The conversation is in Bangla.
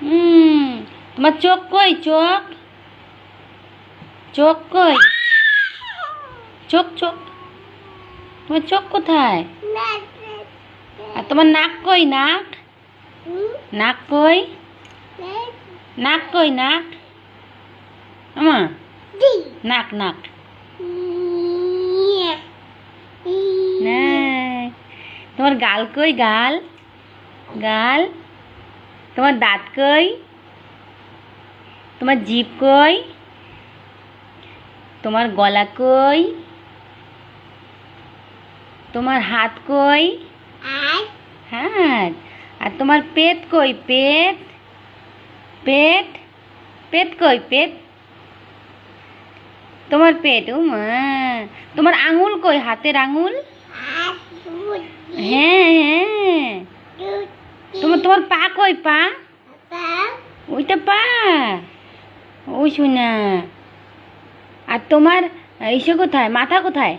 হুম, তোমার চোখ কই? চোখ চোখ কই? চোখ চোখ তোমার চোখ কোথায়? আর তোমার নাক কই? নাক নাক কই? নাক কই? নাক আমা নাক নাক নাই। তোমার গাল কই? গাল গাল তোমার দাঁত কই? তোমার জিভ কই? তোমার গলা কই? তোমার হাত কই? হাত। আর তোমার পেট কই? পেট পেট পেট কই? পেট তোমার পেট ও মা। তোমার আঙুল কই? হাতের আঙুল? হ্যাঁ হ্যাঁ। তোমার তোমার পা কই? পা ওইটা পা ওই শোনা। আর তোমার ইসে কোথায়? মাথা কোথায়?